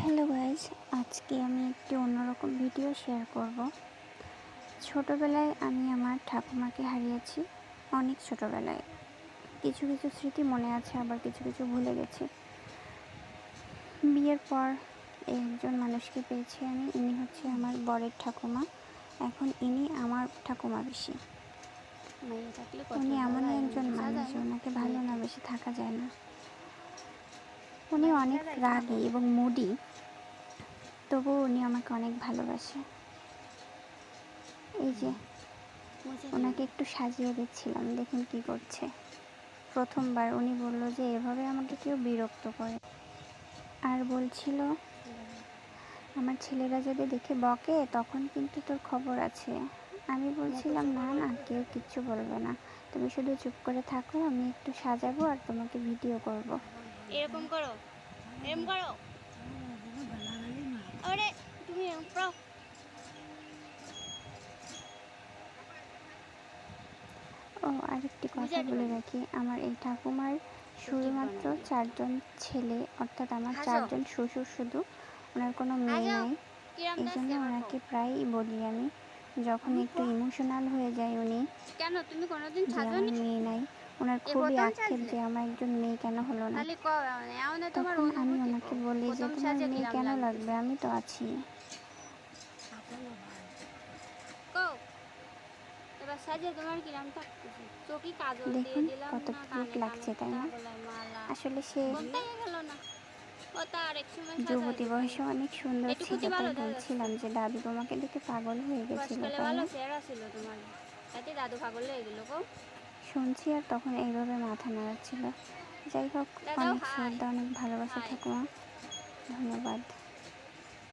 Hello guys, আজকে আমি একটি অন্যরকম ভিডিও শেয়ার করব। ছোটোবেলায় আমি আমার ঠাকুমাকে হারিয়েছি। অনেক ছোটোবেলায় কিছু কিছু স্মৃতি মনে আছে, আবার কিছু কিছু ভুলে গেছি। বিয়ের পর একজন মানুষকে পেয়েছি আমি, ইনি হচ্ছে আমার বরের ঠাকুমা। এখন ইনি আমার ঠাকুমা বেশি। উনি এমনই একজন মানুষ, ওনাকে ভালো না বেশি থাকা যায় না। উনি অনেক রাগী এবং মুডি, তবুও উনি আমাকে অনেক ভালোবাসে। এই যে ওনাকে একটু সাজিয়ে দিচ্ছিলাম, দেখুন কি করছে। প্রথমবার উনি বলল যে এভাবে আমাকে কেউ বিরক্ত করে, আর বলছিল আমার ছেলেরা যদি দেখে বকে তখন কিন্তু তোর খবর আছে। আমি বলছিলাম না না, কেউ কিচ্ছু বলবে না, তুমি শুধু চুপ করে থাকো, আমি একটু সাজাবো আর তোমাকে ভিডিও করব। এরকম করো, এরকম করো। আরে তুমি এরকম করো। ও আরেকটি কথা বলে রাখি, আমার এই ঠাকুমার শুধুমাত্র 4জন ছেলে, অর্থাৎ আমার 4জন শ্বশুর শুধু, ওনার কোনো মেয়ে নাই। এই জন্য ওনাকে প্রায়ই বলি আমি, যখন একটু ইমোশনাল হয়ে যায় উনি, কেন তুমি কোনোদিন যে আমার মেয়ে নাই, ওনার খুবই আক্ষেপ যে আমার একজন মেয়ে কেন হলো না। তখন আমি ওনাকে বলি যে তোমার মেয়ে কেন লাগবে, আমি তো আছি। এবার সাজে তোমার কিরাম থাকতেছে, চোখে কাজল দিয়ে দেখুন দিলাম কত না, কিউট কানে লাগছে, তাই না? গলায় মালা, আসলে সে বলতে গেল না। ও তার এক সময় যুবতী বয়সে অনেক সুন্দর ছিল, এটুকুতি তাই ভালো বলছিলাম যে দাদু তোমাকে দেখে পাগল হয়ে গেছিল, বয়সকালে তাই ভালো না? চেহারা ছিল তোমার, তাতে দাদু পাগল হয়ে গেল গো। শুনছি আর তখন এইভাবে মাথা নাড়াচ্ছিল। যাই হোক, দাদাও অনেক হাই শ্রদ্ধা, অনেক ভালোবাসা হাই। ঠাকুমা, ধন্যবাদ।